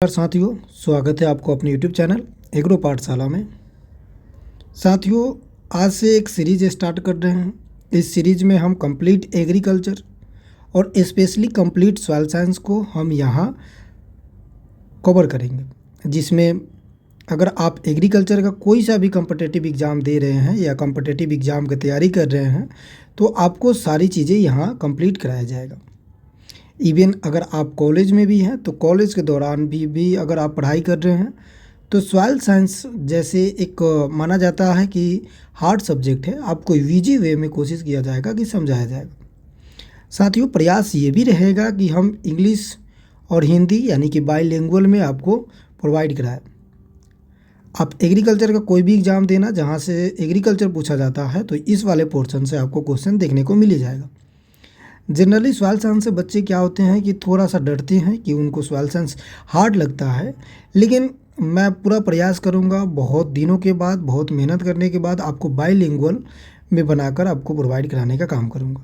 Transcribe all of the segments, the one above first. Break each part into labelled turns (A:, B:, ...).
A: नमस्कार साथियों, स्वागत है आपको अपने YouTube चैनल एग्रो पाठशाला में। साथियों, आज से एक सीरीज स्टार्ट कर रहे हैं। इस सीरीज में हम कंप्लीट एग्रीकल्चर और स्पेशली कंप्लीट सॉइल साइंस को हम यहाँ कवर करेंगे, जिसमें अगर आप एग्रीकल्चर का कोई सा भी कॉम्पिटिटिव एग्ज़ाम दे रहे हैं या कॉम्पिटिटिव एग्ज़ाम की तैयारी कर रहे हैं तो आपको सारी चीज़ें यहाँ कंप्लीट कराया जाएगा। इवन अगर आप कॉलेज में भी हैं तो कॉलेज के दौरान भी अगर आप पढ़ाई कर रहे हैं तो सॉइल साइंस जैसे एक माना जाता है कि हार्ड सब्जेक्ट है, आपको इजी वे में कोशिश किया जाएगा कि समझाया जाएगा। साथियों, प्रयास ये भी रहेगा कि हम इंग्लिश और हिंदी यानी कि बाईलिंगुअल में आपको प्रोवाइड कराएं। आप एग्रीकल्चर का कोई भी एग्ज़ाम देना जहाँ से एग्रीकल्चर पूछा जाता है तो इस वाले पोर्शन से आपको क्वेश्चन देखने को मिल ही जाएगा। जनरली सॉइल साइंस से बच्चे क्या होते हैं कि थोड़ा सा डरते हैं कि उनको सॉइल साइंस हार्ड लगता है, लेकिन मैं पूरा प्रयास करूंगा बहुत दिनों के बाद, बहुत मेहनत करने के बाद आपको बाईलिंगुअल में बनाकर आपको प्रोवाइड कराने का काम करूंगा।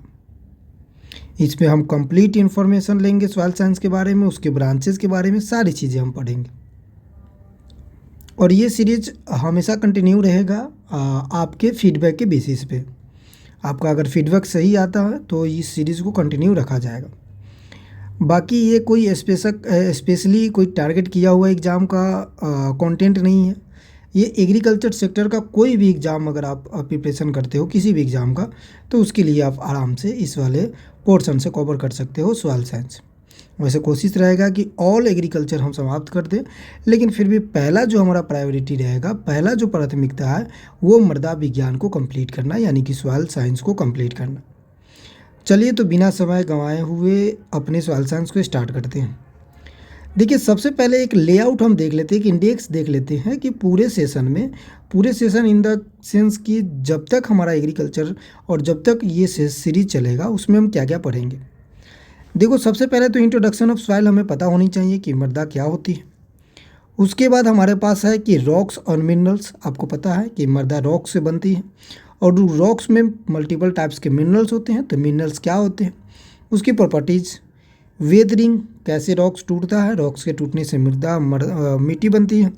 A: इसमें हम कंप्लीट इन्फॉर्मेशन लेंगे सॉइल साइंस के बारे में, उसके ब्रांचेस के बारे में, सारी चीज़ें हम पढ़ेंगे और ये सीरीज हमेशा कंटिन्यू रहेगा आपके फीडबैक के बेसिस पे। आपका अगर फीडबैक सही आता है तो इस सीरीज़ को कंटिन्यू रखा जाएगा। बाकी ये कोई स्पेशली कोई टारगेट किया हुआ एग्ज़ाम का कंटेंट नहीं है। ये एग्रीकल्चर सेक्टर का कोई भी एग्ज़ाम अगर आप प्रिपरेशन करते हो किसी भी एग्ज़ाम का तो उसके लिए आप आराम से इस वाले पोर्शन से कवर कर सकते हो सॉइल साइंस। वैसे कोशिश रहेगा कि ऑल एग्रीकल्चर हम समाप्त कर दें, लेकिन फिर भी पहला जो हमारा प्रायोरिटी रहेगा, पहला जो प्राथमिकता है वो मृदा विज्ञान को कंप्लीट करना यानी कि सॉइल साइंस को कंप्लीट करना। चलिए तो बिना समय गंवाए हुए अपने सॉइल साइंस को स्टार्ट करते हैं। देखिए, सबसे पहले एक लेआउट हम देख लेते हैं, एक इंडेक्स देख लेते हैं कि पूरे सेशन इन द सेंस कि जब तक हमारा एग्रीकल्चर और जब तक ये सीरीज चलेगा उसमें हम क्या क्या पढ़ेंगे। देखो, सबसे पहले तो इंट्रोडक्शन ऑफ सॉइल हमें पता होनी चाहिए कि मृदा क्या होती है। उसके बाद हमारे पास है कि रॉक्स और मिनरल्स। आपको पता है कि मृदा रॉक से बनती है और रॉक्स में मल्टीपल टाइप्स के मिनरल्स होते हैं। तो मिनरल्स क्या होते हैं, उसकी प्रॉपर्टीज़, वेदरिंग, कैसे रॉक्स टूटता है, रॉक्स के टूटने से मिट्टी बनती है।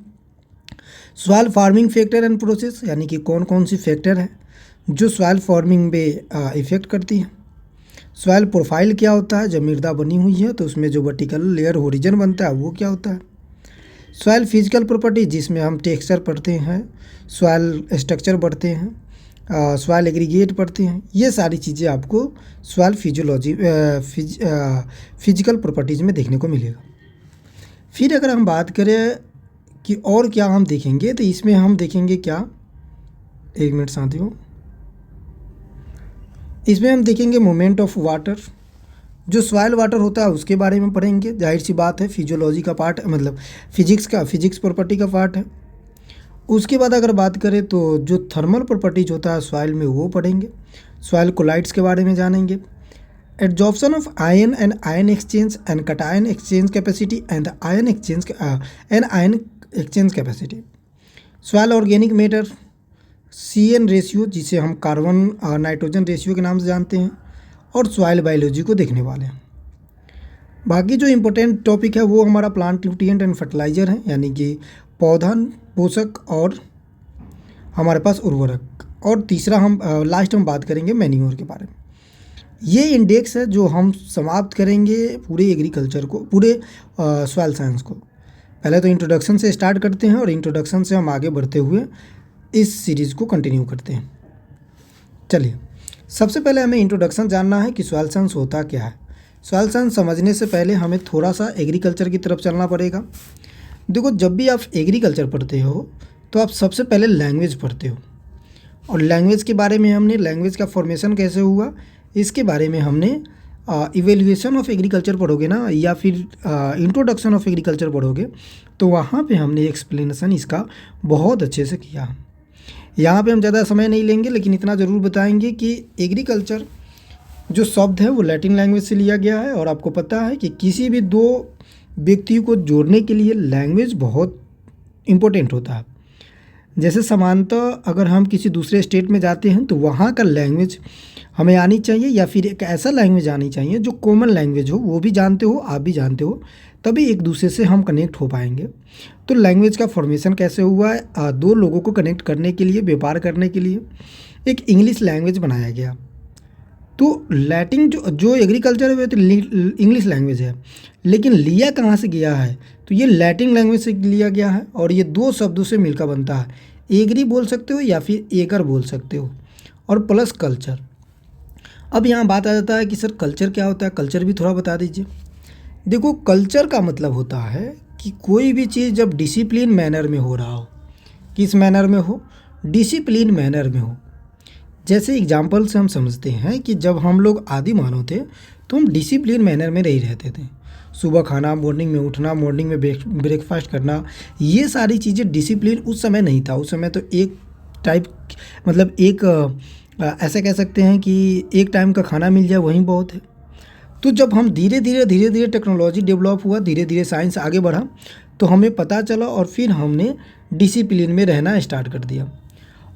A: Soil farming factor and process यानी कि कौन कौन सी फैक्टर है जो सॉइल फार्मिंग में इफ़ेक्ट करती है। सॉइल प्रोफाइल क्या होता है, जब मृदा बनी हुई है तो उसमें जो वर्टिकल लेयर होरिजन बनता है वो क्या होता है। सॉइल फिजिकल प्रॉपर्टी जिसमें हम टेक्सचर पढ़ते हैं, सॉइल स्ट्रक्चर पढ़ते हैं, सॉइल एग्रीगेट पढ़ते हैं। ये सारी चीज़ें आपको सॉइल फिजिकल प्रॉपर्टीज़ में देखने को मिलेगा। फिर अगर हम बात करें कि और क्या हम देखेंगे तो इसमें हम देखेंगे क्या, एक मिनट साथियों, इसमें हम देखेंगे मूवमेंट ऑफ वाटर, जो सॉइल वाटर होता है उसके बारे में पढ़ेंगे। जाहिर सी बात है फिजियोलॉजी का पार्ट, मतलब फिजिक्स प्रॉपर्टी का पार्ट है। उसके बाद अगर बात करें तो जो थर्मल प्रॉपर्टीज होता है सॉइल में वो पढ़ेंगे। सॉइल कोलाइड्स के बारे में जानेंगे। Adsorption of ion and ion exchange and cation exchange capacity and ion exchange capacity. Soil organic matter, CN ratio जिसे हम कार्बन नाइट्रोजन रेशियो के नाम से जानते हैं, और सॉइल बायोलॉजी को देखने वाले हैं। बाकी जो इम्पोर्टेंट टॉपिक है वो हमारा प्लांट न्यूट्रिएंट एंड फर्टिलाइजर है, यानी कि पौधा पोषक और हमारे पास उर्वरक, और तीसरा हम लास्ट में बात करेंगे मैन्योर के बारे में। ये इंडेक्स है जो हम समाप्त करेंगे पूरे एग्रीकल्चर को, पूरे सॉइल साइंस को। पहले तो इंट्रोडक्शन से स्टार्ट करते हैं और इंट्रोडक्शन से हम आगे बढ़ते हुए इस सीरीज़ को कंटिन्यू करते हैं। चलिए, सबसे पहले हमें इंट्रोडक्शन जानना है कि सॉइल साइंस होता क्या है। सॉइल साइंस समझने से पहले हमें थोड़ा सा एग्रीकल्चर की तरफ चलना पड़ेगा। देखो, जब भी आप एग्रीकल्चर पढ़ते हो तो आप सबसे पहले लैंग्वेज पढ़ते हो, और लैंग्वेज के बारे में हमने, लैंग्वेज का फॉर्मेशन कैसे हुआ इसके बारे में हमने इवेल्युएशन ऑफ एग्रीकल्चर पढ़ोगे ना, या फिर इंट्रोडक्शन ऑफ एग्रीकल्चर पढ़ोगे तो वहाँ पे हमने एक्सप्लेनेशन इसका बहुत अच्छे से किया। यहाँ पे हम ज़्यादा समय नहीं लेंगे, लेकिन इतना ज़रूर बताएंगे कि एग्रीकल्चर जो शब्द है वो लैटिन लैंग्वेज से लिया गया है, और आपको पता है कि किसी भी दो व्यक्तियों को जोड़ने के लिए लैंग्वेज बहुत इम्पोर्टेंट होता है। जैसे समानतः अगर हम किसी दूसरे स्टेट में जाते हैं तो वहाँ का लैंग्वेज हमें आनी चाहिए, या फिर एक ऐसा लैंग्वेज आनी चाहिए जो कॉमन लैंग्वेज हो, वो भी जानते हो, आप भी जानते हो, तभी एक दूसरे से हम कनेक्ट हो पाएंगे। तो लैंग्वेज का फॉर्मेशन कैसे हुआ है? दो लोगों को कनेक्ट करने के लिए, व्यापार करने के लिए एक इंग्लिश लैंग्वेज बनाया गया। तो लैटिन जो एग्रीकल्चर है वो तो इंग्लिश लैंग्वेज है, लेकिन लिया कहाँ से गया है? तो ये लैटिन लैंग्वेज से लिया गया है और ये दो शब्दों से मिलकर बनता है। एग्री बोल सकते हो या फिर एगर बोल सकते हो, और प्लस कल्चर। अब यहाँ बात आ जाता है कि सर कल्चर क्या होता है, कल्चर भी थोड़ा बता दीजिए। देखो, कल्चर का मतलब होता है कि कोई भी चीज़ जब डिसिप्लिन मैनर में हो रहा हो। किस मैनर में हो? डिसिप्लिन मैनर में हो। जैसे एग्जाम्पल से हम समझते हैं कि जब हम लोग आदि मानव थे तो हम डिसिप्लिन मैनर में नहीं रहते थे। सुबह खाना, मॉर्निंग में उठना, मॉर्निंग में ब्रेकफास्ट करना, ये सारी चीज़ें डिसिप्लिन उस समय नहीं था। उस समय तो एक टाइप मतलब एक ऐसा कह सकते हैं कि एक टाइम का खाना मिल जाए वहीं बहुत है। तो जब हम धीरे धीरे टेक्नोलॉजी डेवलप हुआ, धीरे धीरे साइंस आगे बढ़ा, तो हमें पता चला और फिर हमने डिसिप्लिन में रहना स्टार्ट कर दिया।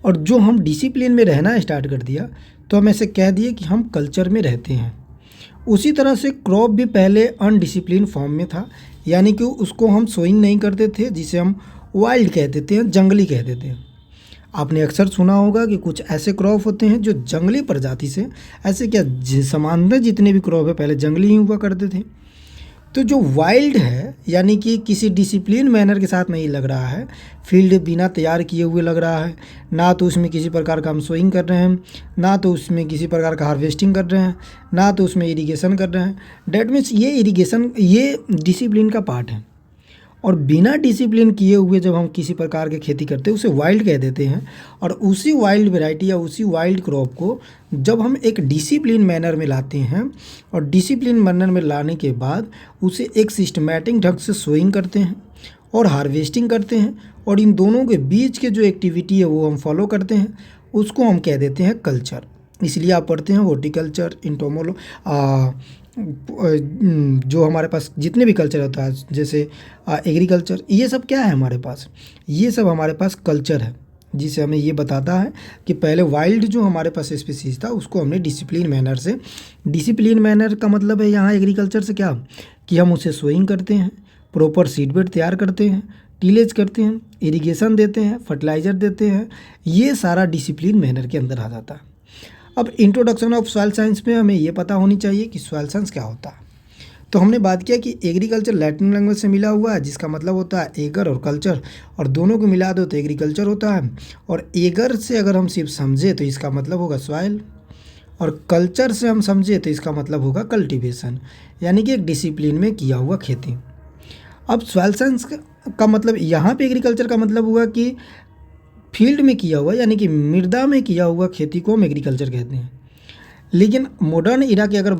A: और जो हम डिसिप्लिन में रहना स्टार्ट कर दिया तो हम ऐसे कह दिए कि हम कल्चर में रहते हैं। उसी तरह से क्रॉप भी पहले अनडिसिप्लिन फॉर्म में था, यानी कि उसको हम सोइंग नहीं करते थे, जिसे हम वाइल्ड कह देते हैं, जंगली कह देते हैं। आपने अक्सर सुना होगा कि कुछ ऐसे क्रॉप होते हैं जो जंगली प्रजाति से, ऐसे क्या समानता जितने भी क्रॉप है पहले जंगली ही हुआ करते थे। तो जो वाइल्ड है यानी कि किसी डिसिप्लिन मैनर के साथ नहीं लग रहा है, फील्ड बिना तैयार किए हुए लग रहा है, ना तो उसमें किसी प्रकार का हम सोइंग कर रहे हैं, ना तो उसमें किसी प्रकार का हार्वेस्टिंग कर रहे हैं, ना तो उसमें इरिगेशन कर रहे हैं। डैट मीन्स ये डिसिप्लिन का पार्ट है। और बिना डिसिप्लिन किए हुए जब हम किसी प्रकार की खेती करते हैं उसे वाइल्ड कह देते हैं। और उसी वाइल्ड वैरायटी या उसी वाइल्ड क्रॉप को जब हम एक डिसिप्लिन मैनर में लाते हैं और डिसिप्लिन मैनर में लाने के बाद उसे एक सिस्टमैटिक ढंग से सोइंग करते हैं और हार्वेस्टिंग करते हैं, और इन दोनों के बीच के जो एक्टिविटी है वो हम फॉलो करते हैं, उसको हम कह देते हैं कल्चर। इसलिए आप पढ़ते हैं हॉर्टिकल्चर, इंटोमोलो, जो हमारे पास जितने भी कल्चर होता है, जैसे एग्रीकल्चर, ये सब क्या है हमारे पास? ये सब हमारे पास कल्चर है, जिसे हमें ये बताता है कि पहले वाइल्ड जो हमारे पास स्पीसीज था उसको हमने डिसिप्लिन मैनर से, डिसिप्लिन मैनर का मतलब है यहाँ एग्रीकल्चर से क्या कि हम उसे सोइंग करते हैं, प्रॉपर सीड बेड तैयार करते हैं, टीलेज करते हैं, इरिगेशन देते हैं, फर्टिलाइज़र देते हैं, ये सारा डिसिप्लिन मैनर के अंदर आ जाता है। अब इंट्रोडक्शन ऑफ सॉइल साइंस में हमें ये पता होनी चाहिए कि सॉइल साइंस क्या होता है। तो हमने बात किया कि एग्रीकल्चर लैटिन लैंग्वेज से मिला हुआ है, जिसका मतलब होता है एगर और कल्चर, और दोनों को मिला दो तो एग्रीकल्चर होता है। और एगर से अगर हम सिर्फ समझे तो इसका मतलब होगा सॉइल, और कल्चर से हम समझे तो इसका मतलब होगा कल्टीवेशन, यानी कि एक डिसिप्लिन में किया हुआ खेती। अब सॉइल साइंस का मतलब यहाँ पे एग्रीकल्चर का मतलब हुआ कि फील्ड में किया हुआ, यानी कि मृदा में किया हुआ खेती को हम एग्रीकल्चर कहते हैं। लेकिन मॉडर्न इरा की अगर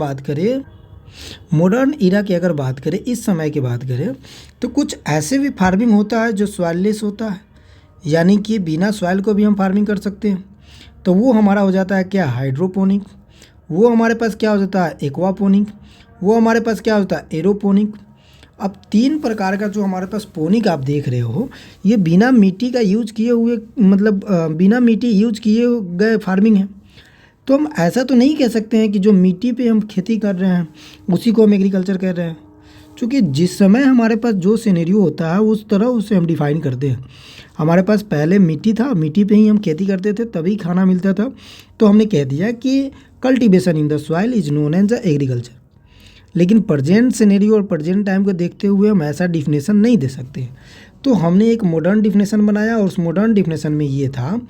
A: बात करें, इस समय की बात करें, तो कुछ ऐसे भी फार्मिंग होता है जो सॉइललेस होता है, यानी कि बिना सॉइल को भी हम फार्मिंग कर सकते हैं। तो वो हमारा हो जाता है क्या? हाइड्रोपोनिक। वो हमारे पास क्या हो जाता है? एक्वापोनिक। वो हमारे पास क्या होता है? एरोपोनिक। अब 3 प्रकार का जो हमारे पास पोनिक आप देख रहे हो, ये बिना मिट्टी का यूज किए हुए, मतलब बिना मिट्टी यूज किए गए फार्मिंग है। तो हम ऐसा तो नहीं कह सकते हैं कि जो मिट्टी पे हम खेती कर रहे हैं उसी को हम एग्रीकल्चर कह रहे हैं, क्योंकि जिस समय हमारे पास जो सिनेरियो होता है उस तरह उसे हम डिफाइन करते हैं। हमारे पास पहले मिट्टी था, मिट्टी पे ही हम खेती करते थे, तभी खाना मिलता था, तो हमने कह दिया कि cultivation in the soil is known as the agriculture. लेकिन प्रेजेंट सिनेरियो और प्रेजेंट टाइम को देखते हुए हम ऐसा डिफिनेशन नहीं दे सकते, तो हमने एक मॉडर्न डिफिनेशन बनाया, और उस मॉडर्न डिफिनेशन में ये था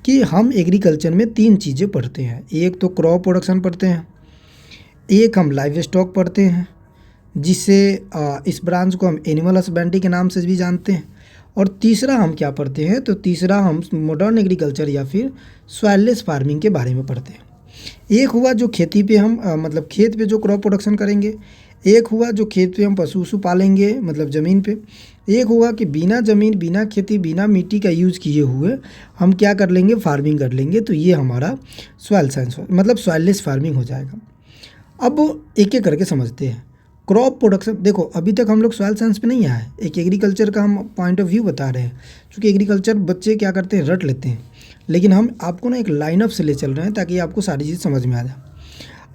A: कि हम एग्रीकल्चर में 3 चीज़ें पढ़ते हैं। एक तो क्रॉप प्रोडक्शन पढ़ते हैं, एक हम लाइव स्टॉक पढ़ते हैं, जिससे इस ब्रांच को हम एनिमल हस्बेंड्री के नाम से भी जानते हैं, और तीसरा हम क्या पढ़ते हैं? तो तीसरा हम मॉडर्न एग्रीकल्चर या फिर सॉइललेस फार्मिंग के बारे में पढ़ते हैं। एक हुआ जो खेती पे हम मतलब खेत पे जो क्रॉप प्रोडक्शन करेंगे, एक हुआ जो खेत पे हम पशु पालेंगे मतलब ज़मीन पे, एक हुआ कि बिना ज़मीन, बिना खेती, बिना मिट्टी का यूज़ किए हुए हम क्या कर लेंगे? फार्मिंग कर लेंगे। तो ये हमारा सॉइल साइंस मतलब सॉइललेस फार्मिंग हो जाएगा। अब एक एक करके समझते हैं। क्रॉप प्रोडक्शन, देखो अभी तक हम लोग सॉइल साइंस पे नहीं आए, एक एग्रीकल्चर का हम पॉइंट ऑफ व्यू बता रहे हैं, क्योंकि एग्रीकल्चर बच्चे क्या करते हैं? रट लेते हैं, लेकिन हम आपको ना एक लाइनअप से ले चल रहे हैं ताकि आपको सारी चीज़ समझ में आ जाए।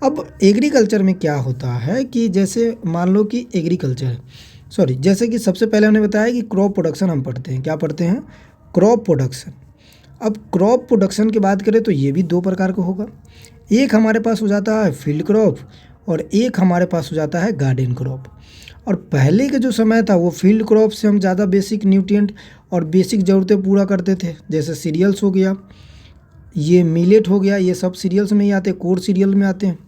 A: अब एग्रीकल्चर में क्या होता है कि जैसे मान लो कि एग्रीकल्चर है, सॉरी, जैसे कि सबसे पहले हमने बताया कि क्रॉप प्रोडक्शन हम पढ़ते हैं, क्या पढ़ते हैं, क्रॉप प्रोडक्शन। अब क्रॉप प्रोडक्शन की बात करें तो ये भी दो प्रकार का होगा। एक हमारे पास हो जाता है फील्ड क्रॉप और एक हमारे पास हो जाता है गार्डन क्रॉप। और पहले के जो समय था वो फील्ड क्रॉप से हम ज़्यादा बेसिक न्यूट्रिएंट और बेसिक ज़रूरतें पूरा करते थे, जैसे सीरियल्स हो गया, ये मिलेट हो गया, ये सब सीरियल्स में ही आते हैं, कोर सीरियल में आते हैं।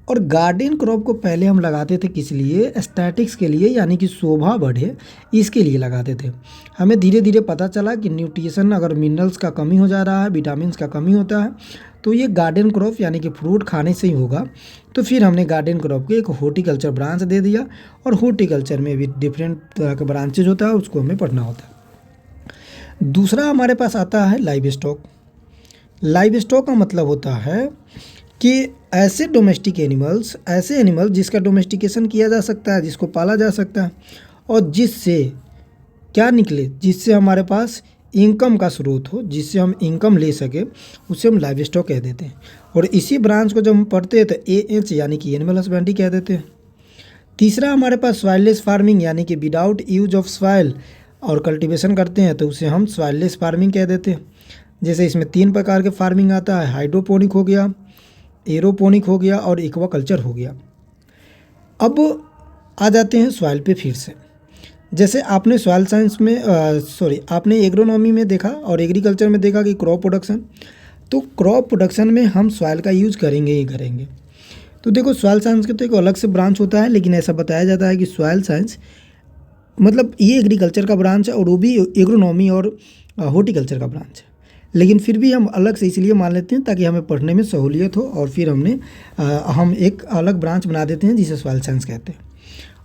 A: और गार्डन क्रॉप को पहले हम लगाते थे किस लिए, एस्थेटिक्स के लिए, यानी कि शोभा बढ़े इसके लिए लगाते थे। हमें धीरे धीरे पता चला कि न्यूट्रिशन अगर मिनरल्स का कमी हो जा रहा है, विटामिन्स का कमी होता है, तो ये गार्डन क्रॉप यानी कि फ्रूट खाने से ही होगा। तो फिर हमने गार्डन क्रॉप को एक हॉर्टिकल्चर ब्रांच दे दिया, और हॉर्टिकल्चर में भी डिफरेंट तरह के ब्रांचेज होता है, उसको हमें पढ़ना होता है। दूसरा हमारे पास आता है लाइव स्टॉक। लाइव स्टॉक का मतलब होता है कि ऐसे डोमेस्टिक एनिमल्स, ऐसे एनिमल जिसका डोमेस्टिकेशन किया जा सकता है, जिसको पाला जा सकता है, और जिससे क्या निकले, जिससे हमारे पास इनकम का स्रोत हो, जिससे हम इनकम ले सके, उसे हम लाइव स्टॉक कह देते हैं। और इसी ब्रांच को जब हम पढ़ते हैं तो AH यानी कि एनिमल हस्बेंड्री कह देते हैं। तीसरा हमारे पास सॉइललेस फार्मिंग यानी कि विदाउट यूज ऑफ सॉइल और कल्टीवेशन करते हैं, तो उसे हम सॉइललेस फार्मिंग कह देते हैं। जैसे इसमें 3 प्रकार के फार्मिंग आता है, हाइड्रोपोनिक हो गया, एरोपोनिक हो गया और एक्वाकल्चर हो गया। अब आ जाते हैं सॉइल पे फिर से। जैसे आपने सॉइल साइंस में आपने एग्रोनॉमी में देखा और एग्रीकल्चर में देखा कि क्रॉप प्रोडक्शन, तो क्रॉप प्रोडक्शन में हम सॉइल का यूज़ करेंगे ही करेंगे। तो देखो सॉइल साइंस के तो एक अलग से ब्रांच होता है, लेकिन ऐसा बताया जाता है कि सॉइल साइंस मतलब ये एग्रीकल्चर का ब्रांच है और वो भी एग्रोनॉमी और हॉर्टिकल्चर का ब्रांच है, लेकिन फिर भी हम अलग से इसलिए मान लेते हैं ताकि हमें पढ़ने में सहूलियत हो, और फिर हम एक अलग ब्रांच बना देते हैं जिसे सॉइल साइंस कहते हैं।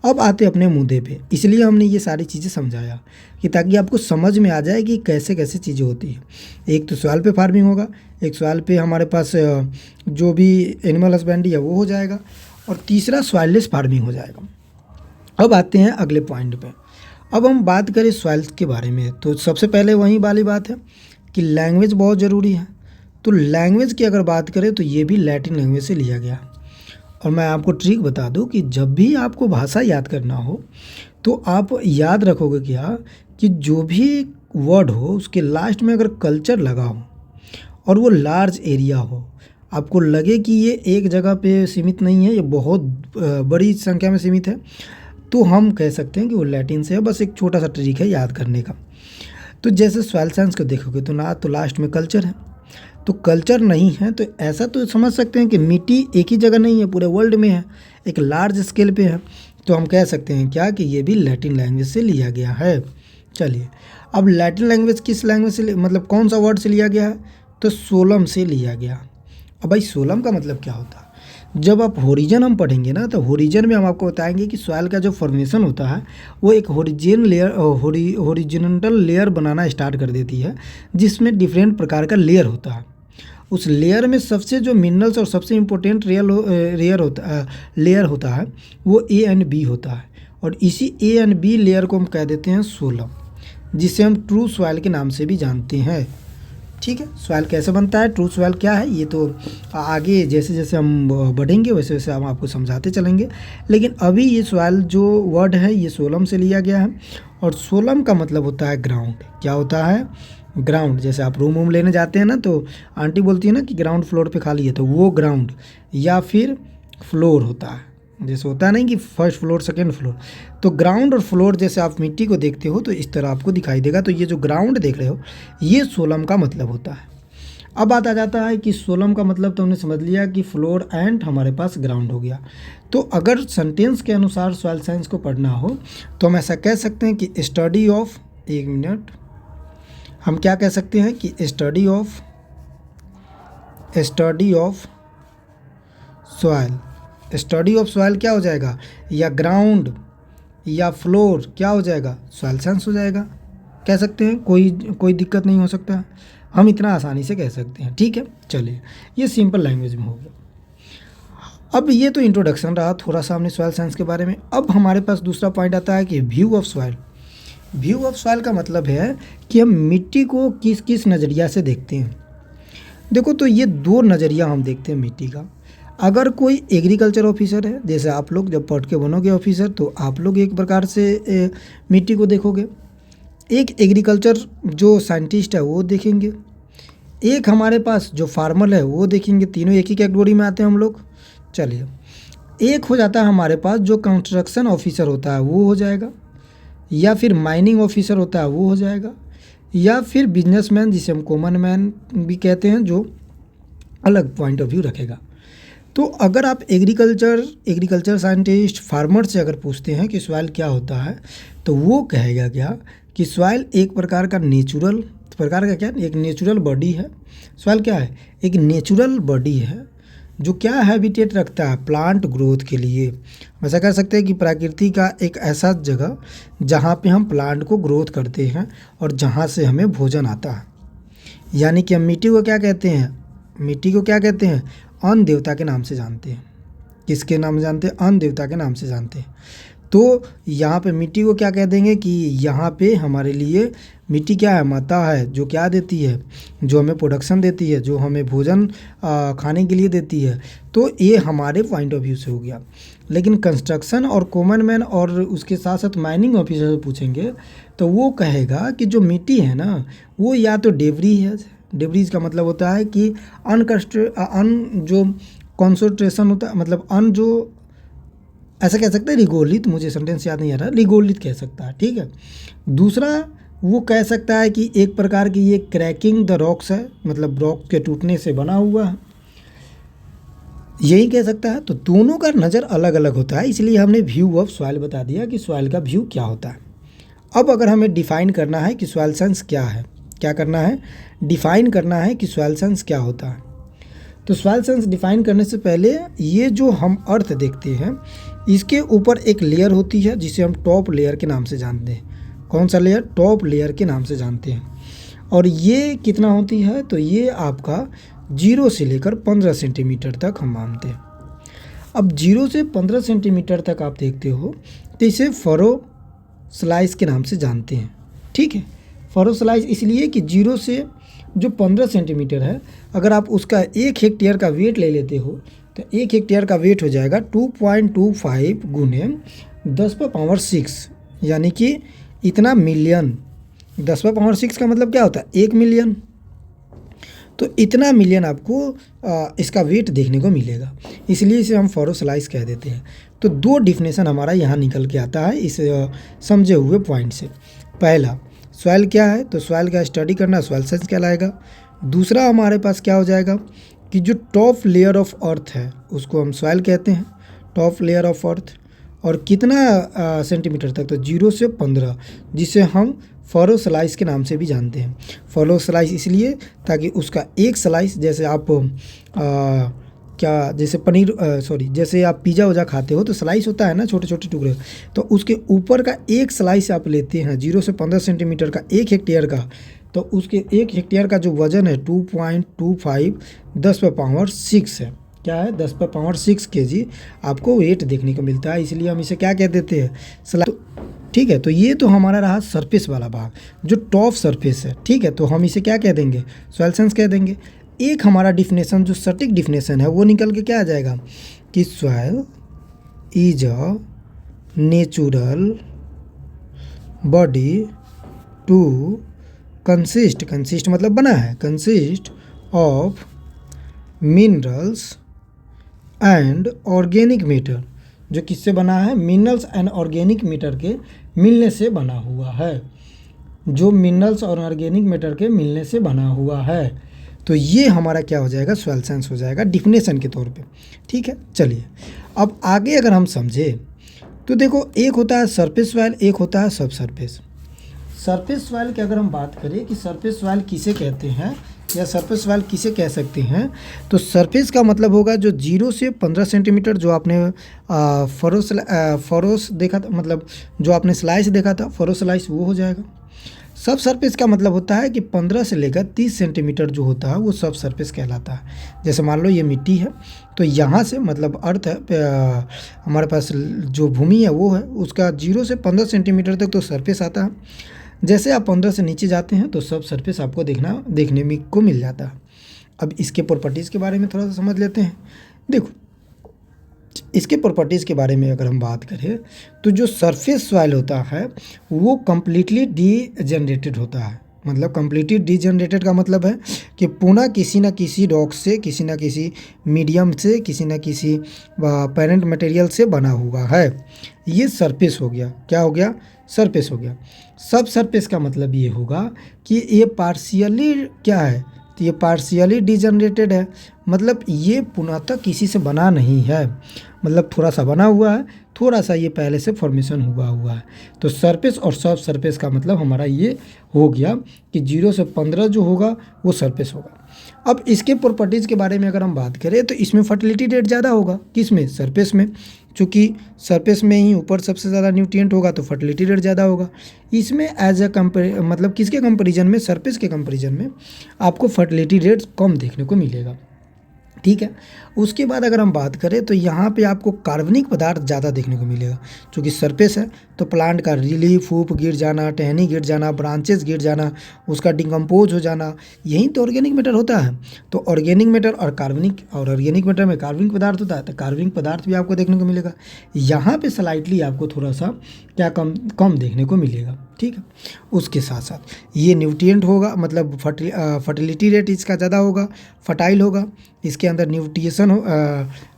A: अब आते अपने मुद्दे पे, इसलिए हमने ये सारी चीज़ें समझाया कि ताकि आपको समझ में आ जाए कि कैसे कैसे चीज़ें होती हैं। एक तो सॉइल पे फार्मिंग होगा, एक सॉइल पे हमारे पास जो भी एनिमल हस्बेंड्री है वो हो जाएगा, और तीसरा सॉइललेस फार्मिंग हो जाएगा। अब आते हैं अगले पॉइंट पे। अब हम बात करें सॉइल्स के बारे में, तो सबसे पहले वही वाली बात है कि लैंग्वेज बहुत ज़रूरी है। तो लैंग्वेज की अगर बात करें तो ये भी लैटिन लैंग्वेज से लिया गया। और मैं आपको ट्रिक बता दूं कि जब भी आपको भाषा याद करना हो तो आप याद रखोगे क्या, कि जो भी वर्ड हो उसके लास्ट में अगर कल्चर लगा हो और वो लार्ज एरिया हो, आपको लगे कि ये एक जगह पे सीमित नहीं है, ये बहुत बड़ी संख्या में सीमित है, तो हम कह सकते हैं कि वो लैटिन से है। बस एक छोटा सा ट्रिक है याद करने का। तो जैसे सॉइल साइंस को देखोगे तो ना तो लास्ट में कल्चर है, तो कल्चर नहीं है तो ऐसा तो समझ सकते हैं कि मिट्टी एक ही जगह नहीं है, पूरे वर्ल्ड में है, एक लार्ज स्केल पे है। तो हम कह सकते हैं क्या, कि ये भी लैटिन लैंग्वेज से लिया गया है। चलिए, अब लैटिन लैंग्वेज किस लैंग्वेज से मतलब कौन सा वर्ड से लिया गया है, तो सोलम से लिया गया। अब भाई सोलम का मतलब क्या होता है, जब आप होरिजन हम पढ़ेंगे ना, तो होरिजन में हम आपको बताएंगे कि सॉइल का जो फॉर्मेशन होता है वो एक होरिजेंटल लेयर बनाना स्टार्ट कर देती है, जिसमें डिफरेंट प्रकार का लेयर होता है। उस लेयर में सबसे जो मिनरल्स और सबसे इम्पोर्टेंट लेयर होता है वो A एंड B होता है, और इसी A एंड B लेयर को हम कह देते हैं सोलम, जिसे हम ट्रू सॉइल के नाम से भी जानते हैं। ठीक है, सॉइल कैसे बनता है, ट्रू सॉइल क्या है, ये तो आगे जैसे जैसे हम बढ़ेंगे वैसे वैसे हम आपको समझाते चलेंगे। लेकिन अभी ये सॉइल जो वर्ड है ये सोलम से लिया गया है, और सोलम का मतलब होता है ग्राउंड। क्या होता है, ग्राउंड। जैसे आप रूम लेने जाते हैं ना, तो आंटी बोलती है ना कि ग्राउंड फ्लोर पे खाली है, तो वो ग्राउंड या फिर फ्लोर होता है। जैसे होता है नहीं कि फर्स्ट फ्लोर सेकंड फ्लोर, तो ग्राउंड और फ्लोर जैसे आप मिट्टी को देखते हो तो इस तरह आपको दिखाई देगा। तो ये जो ग्राउंड देख रहे हो ये सोलम का मतलब होता है। अब बात आ जाता है कि सोलम का मतलब तो हमने समझ लिया कि फ्लोर एंड हमारे पास ग्राउंड हो गया। तो अगर सेंटेंस के अनुसार सॉइल साइंस को पढ़ना हो तो हम ऐसा कह सकते हैं कि स्टडी ऑफ, एक मिनट, हम क्या कह सकते हैं कि study of soil. Study of soil क्या हो जाएगा, या ग्राउंड या फ्लोर क्या हो जाएगा, सॉइल साइंस हो जाएगा। कह सकते हैं, कोई दिक्कत नहीं हो सकता, हम इतना आसानी से कह सकते हैं। ठीक है, चलिए, ये सिंपल लैंग्वेज में हो गया। अब ये तो इंट्रोडक्शन रहा थोड़ा सा हमने सॉइल साइंस के बारे में। अब हमारे पास दूसरा पॉइंट आता है कि view of soil. View of soil का मतलब है कि हम मिट्टी को किस किस नज़रिया से देखते हैं। देखो, तो ये 2 नज़रिया हम देखते हैं मिट्टी का। अगर कोई एग्रीकल्चर ऑफिसर है, जैसे आप लोग जब पढ़ के बनोगे ऑफिसर, तो आप लोग एक प्रकार से मिट्टी को देखोगे। एक एग्रीकल्चर जो साइंटिस्ट है वो देखेंगे, एक हमारे पास जो फार्मर है वो देखेंगे। तीनों एक ही कैटेगरी में आते हैं हम लोग। चलिए, एक हो जाता है हमारे पास जो कंस्ट्रक्शन ऑफिसर होता है वो हो जाएगा, या फिर माइनिंग ऑफिसर होता है वो हो जाएगा, या फिर बिजनेसमैन जिसे हम कॉमन मैन भी कहते हैं, जो अलग पॉइंट ऑफ व्यू रखेगा। तो अगर आप एग्रीकल्चर साइंटिस्ट फार्मर से अगर पूछते हैं कि सॉइल क्या होता है, तो वो कहेगा क्या कि सॉइल एक प्रकार का एक नेचुरल बॉडी है। सॉइल क्या है? एक नेचुरल बॉडी है जो क्या हैबिटेट रखता है प्लांट ग्रोथ के लिए। हम ऐसा कह सकते हैं कि प्रकृति का एक ऐसा जगह जहाँ पे हम प्लांट को ग्रोथ करते हैं और जहाँ से हमें भोजन आता है। यानी कि हम मिट्टी को क्या कहते हैं? अन्न देवता के नाम से जानते हैं। किसके नाम से जानते हैं? अन्न देवता के नाम से जानते हैं। तो यहाँ पे मिट्टी को क्या कह देंगे कि यहाँ पे हमारे लिए मिट्टी क्या है? माता है, जो क्या देती है? जो हमें प्रोडक्शन देती है, जो हमें भोजन खाने के लिए देती है। तो ये हमारे पॉइंट ऑफ व्यू से हो गया। लेकिन कंस्ट्रक्शन और कॉमन मैन और उसके साथ साथ माइनिंग ऑफिसर से पूछेंगे तो वो कहेगा कि जो मिट्टी है ना, वो या तो डेब्री है। डेब्रीज का मतलब होता है कि जो कॉन्सेंट्रेशन होता है, मतलब अन जो ऐसा कह सकते हैं रिगोलित, मुझे सेंटेंस याद नहीं आ रहा, रिगोलित कह सकता है। ठीक है। दूसरा वो कह सकता है कि एक प्रकार की ये क्रैकिंग द रॉक्स है, मतलब रॉक के टूटने से बना हुआ है, यही कह सकता है। तो दोनों का नज़र अलग अलग होता है, इसलिए हमने व्यू ऑफ सॉइल बता दिया कि सॉइल का व्यू क्या होता है। अब अगर हमें डिफ़ाइन करना है कि सॉइल साइंस क्या है, क्या करना है? डिफ़ाइन करना है कि सॉइल साइंस क्या होता है। तो सॉइल साइंस डिफ़ाइन करने से पहले ये जो हम अर्थ देखते हैं, इसके ऊपर एक लेयर होती है जिसे हम टॉप लेयर के नाम से जानते हैं। कौन सा लेयर? टॉप लेयर के नाम से जानते हैं। और ये कितना होती है? तो ये आपका 0 से लेकर 15 सेंटीमीटर तक हम मानते हैं। अब 0 से 15 सेंटीमीटर तक आप देखते हो तो इसे फरो स्लाइस के नाम से जानते हैं। ठीक है। फरो स्लाइस इसलिए कि 0 से जो 15 सेंटीमीटर है, अगर आप उसका 1 हेक्टेयर का वेट ले लेते हो तो 1 हेक्टेयर का वेट हो जाएगा 2.25 गुने 10⁻⁶, यानी कि इतना मिलियन। 10⁻⁶ का मतलब क्या होता है? 1 मिलियन। तो इतना मिलियन आपको इसका वेट देखने को मिलेगा, इसलिए इसे हम फरो स्लाइस कह देते हैं। तो दो डिफिनेशन हमारा यहाँ निकल के आता है इस समझे हुए पॉइंट से। पहला, सॉइल क्या है? तो सॉइल का स्टडी करना सॉइल साइंस कहलाएगा। दूसरा हमारे पास क्या हो जाएगा कि जो टॉप लेयर ऑफ अर्थ है उसको हम सॉइल कहते हैं, टॉप लेयर ऑफ अर्थ। और कितना सेंटीमीटर तक? तो 0 से 15, जिसे हम फरो स्लाइस के नाम से भी जानते हैं। फरो स्लाइस इसलिए ताकि उसका एक स्लाइस, जैसे आप जैसे आप पिज़्ज़ा वज़ा खाते हो तो स्लाइस होता है ना, छोटे छोटे टुकड़े, तो उसके ऊपर का एक स्लाइस आप लेते हैं 0 से 15 सेंटीमीटर का, 1 हेक्टेयर का। तो उसके 1 हेक्टेयर का जो वज़न है 2.25 10⁻⁶ है। क्या है? 10⁻⁶ kg आपको वेट देखने को मिलता है, इसलिए हम इसे क्या कह देते हैं? स्लाइस। ठीक है। तो ये तो हमारा रहा सरफेस वाला भाग, जो टॉप सरफेस है। ठीक है। तो हम इसे क्या कह देंगे? सॉइल साइंस कह देंगे। एक हमारा डिफिनेशन जो सटीक डिफिनेशन है वो निकल के क्या आ जाएगा कि soil is a natural body to consist मतलब बना है, consist of minerals and organic matter. जो किससे बना है? मिनरल्स एंड ऑर्गेनिक मैटर के मिलने से बना हुआ है। जो मिनरल्स और ऑर्गेनिक मैटर के मिलने से बना हुआ है। तो ये हमारा क्या हो जाएगा? सॉइल साइंस हो जाएगा डिफिनेशन के तौर पे। ठीक है। चलिए, अब आगे अगर हम समझे तो देखो, एक होता है सरफेस सॉइल, एक होता है सब सरफेस। सरफेस सॉइल की अगर हम बात करें कि सरफेस सॉइल किसे कहते हैं या सरफेस सॉइल किसे कह सकते हैं, तो सरफेस का मतलब होगा जो 0 से 15 सेंटीमीटर, जो आपने फरोस देखा था, मतलब जो आपने स्लाइस देखा था फरो स्लाइस, वो हो जाएगा। सब सरफेस का मतलब होता है कि 15 से लेकर 30 सेंटीमीटर जो होता है वो सब सरफेस कहलाता है। जैसे मान लो ये मिट्टी है, तो यहाँ से मतलब अर्थ है, हमारे पास जो भूमि है वो है, उसका 0 से 15 सेंटीमीटर तक तो सरफेस आता है। जैसे आप 15 से नीचे जाते हैं तो सब सरफेस आपको देखने में को मिल जाता है। अब इसके प्रॉपर्टीज़ के बारे में थोड़ा सा समझ लेते हैं। देखो, इसके प्रॉपर्टीज़ के बारे में अगर हम बात करें तो जो सरफेस सॉइल होता है वो कम्प्लीटली डीजेनरेटेड होता है। मतलब कम्प्लीटली डीजेनरेटेड का मतलब है कि पुनः किसी न किसी रॉक से, किसी न किसी मीडियम से, किसी न किसी पेरेंट मटेरियल से बना हुआ है। ये सरफेस हो गया। क्या हो गया? सरफेस हो गया। सब सरफेस का मतलब ये होगा कि ये पार्शियली क्या है, तो ये पार्शियली डीजनरेटेड है। मतलब ये पुनःतः किसी से बना नहीं है, मतलब थोड़ा सा बना हुआ है, थोड़ा सा ये पहले से फॉर्मेशन हुआ है। तो सरफेस और सब सरफेस का मतलब हमारा ये हो गया कि 0 से 15 जो होगा वो सरफेस होगा। अब इसके प्रॉपर्टीज़ के बारे में अगर हम बात करें तो इसमें फर्टिलिटी रेट ज़्यादा होगा। किस में? सरफेस में। चूँकि सरफेस में ही ऊपर सबसे ज़्यादा न्यूट्रिएंट होगा तो फर्टिलिटी रेट ज़्यादा होगा। इसमें एज अ मतलब किसके कंपैरिजन में? सरफेस के कंपैरिजन में आपको फर्टिलिटी रेट कम देखने को मिलेगा। ठीक है। उसके बाद अगर हम बात करें तो यहाँ पे आपको कार्बनिक पदार्थ ज़्यादा देखने को मिलेगा। चूँकि सरफेस है तो प्लांट का लीफ फूफ गिर जाना, टहनी गिर जाना, ब्रांचेस गिर जाना, उसका डिकम्पोज हो जाना, यही तो ऑर्गेनिक मैटर होता है। तो ऑर्गेनिक मैटर और ऑर्गेनिक मैटर में कार्बनिक पदार्थ होता है, तो कार्बनिक पदार्थ भी आपको देखने को मिलेगा। यहाँ पे स्लाइटली आपको थोड़ा सा क्या कम देखने को मिलेगा। ठीक है। उसके साथ साथ ये न्यूट्रिएंट होगा, मतलब फर्टिलिटी रेट इसका ज़्यादा होगा, फर्टाइल होगा, इसके अंदर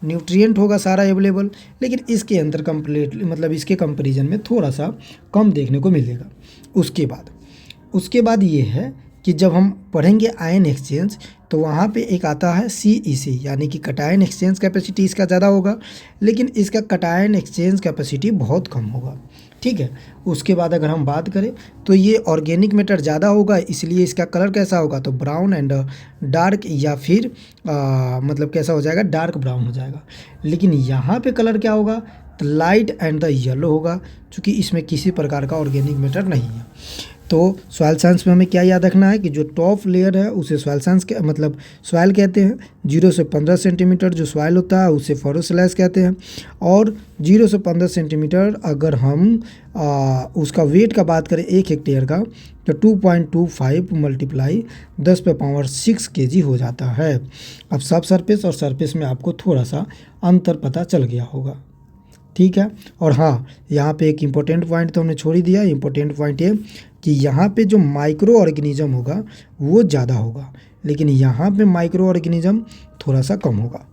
A: न्यूट्रिएंट होगा सारा अवेलेबल, लेकिन इसके अंदर कंप्लीटली मतलब इसके कंपैरिजन में थोड़ा सा कम देखने को मिलेगा। उसके बाद ये है कि जब हम पढ़ेंगे आयन एक्सचेंज तो वहाँ पे एक आता है CEC, यानी कि कटायन एक्सचेंज कैपेसिटी इसका ज़्यादा होगा, लेकिन इसका कटायन एक्सचेंज कैपेसिटी बहुत कम होगा। ठीक है। उसके बाद अगर हम बात करें तो ये ऑर्गेनिक मैटर ज़्यादा होगा, इसलिए इसका कलर कैसा होगा? तो ब्राउन एंड डार्क, या फिर मतलब कैसा हो जाएगा? डार्क ब्राउन हो जाएगा। लेकिन यहाँ पे कलर क्या होगा? तो लाइट एंड द येलो होगा, क्योंकि इसमें किसी प्रकार का ऑर्गेनिक मैटर नहीं है। तो सॉइल साइंस में हमें क्या याद रखना है कि जो टॉप लेयर है उसे सॉइल साइंस के मतलब सॉइल कहते हैं। 0 से 15 सेंटीमीटर जो सॉइल होता है उसे फरो स्लैश कहते हैं। और 0 से 15 सेंटीमीटर अगर हम उसका वेट का बात करें 1 हेक्टेयर का, तो 2.25 मल्टीप्लाई 10⁻6 kg हो जाता है। अब सब सरफेस और सरफेस में आपको थोड़ा सा अंतर पता चल गया होगा। ठीक है। और हाँ, यहाँ पे एक इम्पोर्टेंट पॉइंट तो हमने छोड़ ही दिया। इम्पोर्टेंट पॉइंट ये कि यहाँ पे जो माइक्रो ऑर्गेनिज्म होगा वो ज़्यादा होगा, लेकिन यहाँ पे माइक्रो ऑर्गेनिज्म थोड़ा सा कम होगा।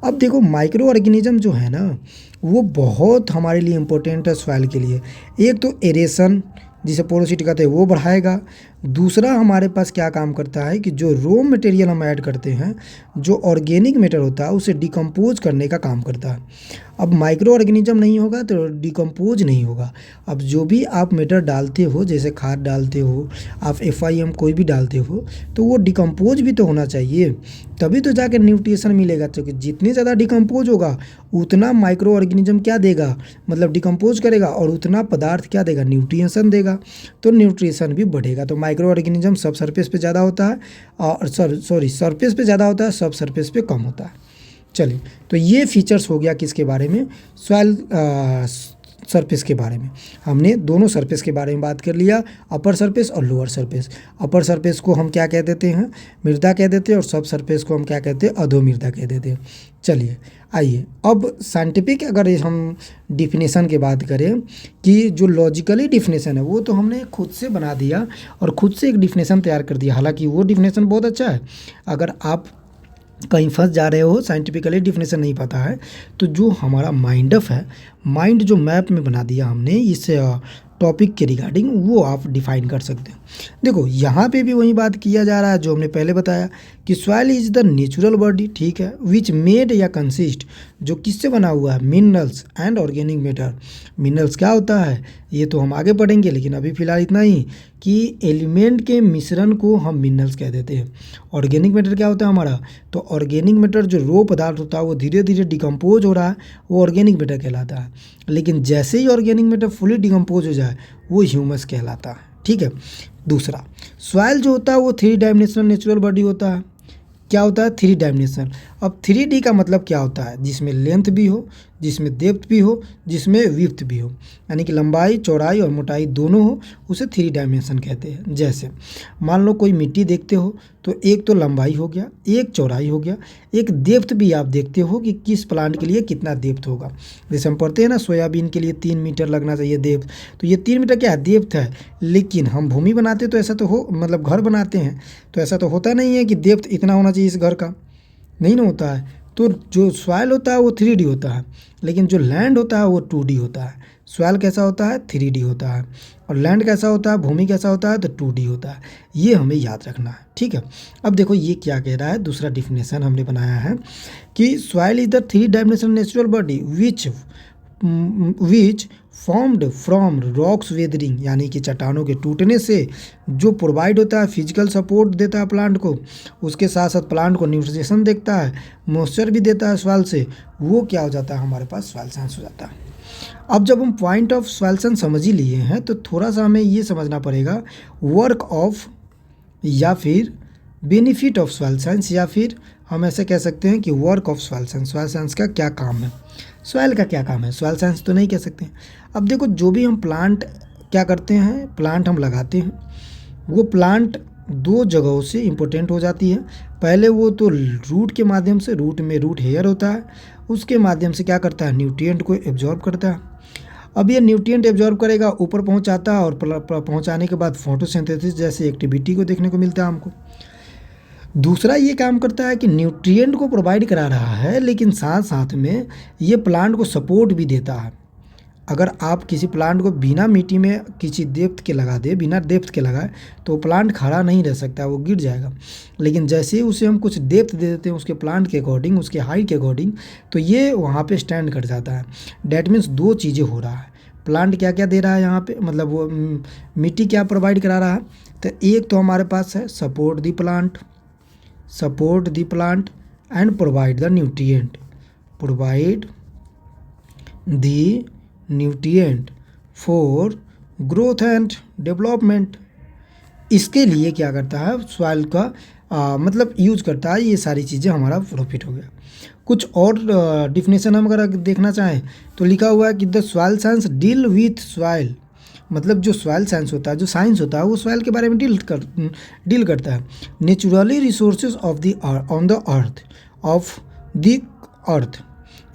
A: अब देखो माइक्रो ऑर्गेनिज्म जो है ना वो बहुत हमारे लिए इम्पोर्टेंट है सॉइल के लिए। एक तो एरेशन जिसे पोरोसिटी कहते हैं वो बढ़ाएगा। दूसरा हमारे पास क्या काम करता है कि जो रॉ मटेरियल हम ऐड करते हैं, जो ऑर्गेनिक मैटर होता है उसे डिकम्पोज करने का काम करता है। अब माइक्रो ऑर्गेनिज्म नहीं होगा तो डिकम्पोज नहीं होगा। अब जो भी आप मैटर डालते हो, जैसे खाद डालते हो, आप FIM कोई भी डालते हो, तो वो डिकम्पोज भी तो होना चाहिए, तभी तो जाकर न्यूट्रिशन मिलेगा। क्योंकि जितनी ज़्यादा डिकम्पोज होगा उतना माइक्रो ऑर्गेनिज्म क्या देगा? मतलब डिकम्पोज करेगा, और उतना पदार्थ क्या देगा? न्यूट्रिशन देगा। तो न्यूट्रिशन भी बढ़ेगा। तो माइक्रो ऑर्गेनिज्म सब सरफेस पे ज़्यादा होता है, और सरफेस पे ज़्यादा होता है, सब सरफेस पे कम होता है। चलिए, तो ये फीचर्स हो गया किसके बारे में? सॉइल सरफेस के बारे में। हमने दोनों सरफेस के बारे में बात कर लिया, अपर सरफेस और लोअर सरफेस। अपर सरफेस को हम क्या कह देते हैं? मृदा कह देते हैं, और सब सरफेस को हम क्या कहते हैं? अधोमृदा कह देते हैं। चलिए आइए अब साइंटिफिक अगर हम डिफिनेशन की बात करें कि जो लॉजिकली डिफिनेशन है वो तो हमने खुद से बना दिया और खुद से एक डिफिनेशन तैयार कर दिया। हालांकि वो डिफिनेशन बहुत अच्छा है। अगर आप कहीं फंस जा रहे हो, साइंटिफिकली डिफिनेशन नहीं पता है, तो जो हमारा माइंडअप है, माइंड जो मैप में बना दिया हमने इस टॉपिक के रिगार्डिंग, वो आप डिफाइन कर सकते हैं। देखो यहाँ पे भी वही बात किया जा रहा है जो हमने पहले बताया कि soil is the natural body, ठीक है, विच मेड या कंसिस्ट, जो किससे बना हुआ है? Minerals and organic matter. Minerals क्या होता है ये तो हम आगे पढ़ेंगे, लेकिन अभी फ़िलहाल इतना ही कि एलिमेंट के मिश्रण को हम मिनरल्स कह देते हैं। ऑर्गेनिक मैटर क्या होता है हमारा? तो ऑर्गेनिक मैटर जो रो पदार्थ होता है वो धीरे धीरे डिकम्पोज हो रहा है, वो ऑर्गेनिक मैटर कहलाता है। लेकिन जैसे ही ऑर्गेनिक मैटर फुली डिकम्पोज हो जाए वो ह्यूमस कहलाता है। ठीक है। दूसरा, सॉइल जो होता है वो 3 डायमेंशनल नेचुरल बॉडी होता है। क्या होता है? 3 डायमेंशनल। अब 3D का मतलब क्या होता है? जिसमें लेंथ भी हो, जिसमें डेप्थ भी हो, जिसमें विड्थ भी हो, यानी कि लंबाई, चौड़ाई और मोटाई दोनों हो, उसे 3 डायमेंशन कहते हैं। जैसे मान लो कोई मिट्टी देखते हो तो एक तो लंबाई हो गया, एक चौड़ाई हो गया, एक डेप्थ भी आप देखते हो कि किस प्लांट के लिए कितना डेप्थ होगा। जैसे हम पढ़ते हैं ना, सोयाबीन के लिए 3 मीटर लगना चाहिए डेप्थ, तो ये 3 मीटर क्या है, डेप्थ है। लेकिन हम भूमि बनाते तो ऐसा तो हो, मतलब घर बनाते हैं तो ऐसा तो होता नहीं है कि डेप्थ इतना होना चाहिए इस घर का, नहीं ना होता है। तो जो सॉइल होता है वो 3D होता है, लेकिन जो लैंड होता है वो 2D होता है। सॉइल कैसा होता है, 3D होता है, और लैंड कैसा होता है, भूमि कैसा होता है, तो 2D होता है। ये हमें याद रखना है, ठीक है। अब देखो ये क्या कह रहा है, दूसरा डिफिनेशन हमने बनाया है कि soil is the 3 dimensional natural body which formed from rocks weathering, यानी कि चट्टानों के टूटने से जो प्रोवाइड होता है, फिजिकल सपोर्ट देता है प्लांट को, उसके साथ साथ प्लांट को न्यूट्रिशन देता है, मॉइस्चर भी देता है सॉइल से, वो क्या हो जाता है, हमारे पास सॉइल साइंस हो जाता है। अब जब हम पॉइंट ऑफ सॉइल साइंस समझ ही लिए हैं तो थोड़ा सा हमें ये समझना पड़ेगा वर्क ऑफ या फिर बेनिफिट ऑफ सॉइल साइंस, या फिर हम ऐसे कह सकते हैं कि work of soil science. Soil science का क्या काम है, सॉइल का क्या काम है, सॉइल साइंस तो नहीं कह सकते। अब देखो जो भी हम प्लांट क्या करते हैं, प्लांट हम लगाते हैं, वो प्लांट 2 जगहों से इम्पोर्टेंट हो जाती है। पहले वो तो रूट के माध्यम से, रूट में रूट हेयर होता है, उसके माध्यम से क्या करता है, न्यूट्रिएंट को एब्जॉर्ब करता है। अब ये न्यूट्रिएंट एब्जॉर्ब करेगा, ऊपर पहुंचाता है, और पहुंचाने के बाद फोटोसिंथेसिस जैसे एक्टिविटी को देखने को मिलता है हमको। दूसरा ये काम करता है कि न्यूट्रिएंट को प्रोवाइड करा रहा है, लेकिन साथ साथ में ये प्लांट को सपोर्ट भी देता है। अगर आप किसी प्लांट को बिना मिट्टी में किसी डेप्थ के लगा दे, बिना डेप्थ के लगाए, तो प्लांट खड़ा नहीं रह सकता, वो गिर जाएगा। लेकिन जैसे ही उसे हम कुछ डेप्थ दे देते हैं उसके प्लांट के अकॉर्डिंग, उसके हाइट के अकॉर्डिंग, तो ये वहाँ पे स्टैंड कर जाता है। डैट मीन्स 2 चीज़ें हो रहा है। प्लांट क्या क्या दे रहा है यहाँ पे, मतलब वो मिट्टी क्या प्रोवाइड करा रहा है, तो एक तो हमारे पास है support the plant, and provide the nutrient, provide the nutrient for growth and development. इसके लिए क्या करता है, सॉइल का मतलब यूज करता है। ये सारी चीज़ें हमारा प्रॉफिट हो गया। कुछ और डिफिनेशन हम अगर देखना चाहें तो लिखा हुआ है कि the soil science deal with soil, मतलब जो सॉइल साइंस होता है, जो साइंस होता है, वो सॉइल के बारे में डील करता है। Naturally resources of the on the earth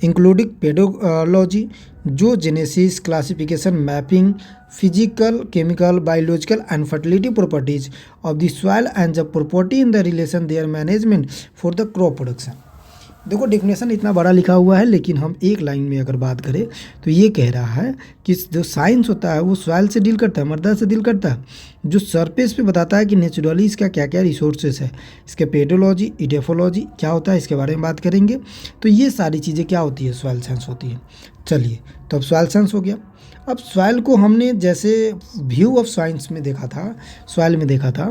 A: including pedology, जो genesis, classification, mapping, physical, chemical, biological and fertility properties of the soil and the property in the relation their management for the crop production. देखो definition इतना बड़ा लिखा हुआ है, लेकिन हम एक लाइन में अगर बात करें तो ये कह रहा है कि जो साइंस होता है वो सॉइल से डील करता है, मृदा से डील करता है। जो सरफेस पे बताता है कि नेचुरली इसका क्या क्या रिसोर्सेस है, इसके पेडोलॉजी, इडेफोलॉजी क्या होता है, इसके बारे में बात करेंगे। तो ये सारी चीज़ें क्या होती है, सॉइल साइंस होती है। चलिए, तो अब सॉइल साइंस हो गया। अब सॉइल को हमने जैसे व्यू ऑफ साइंस में देखा था, सॉइल में देखा था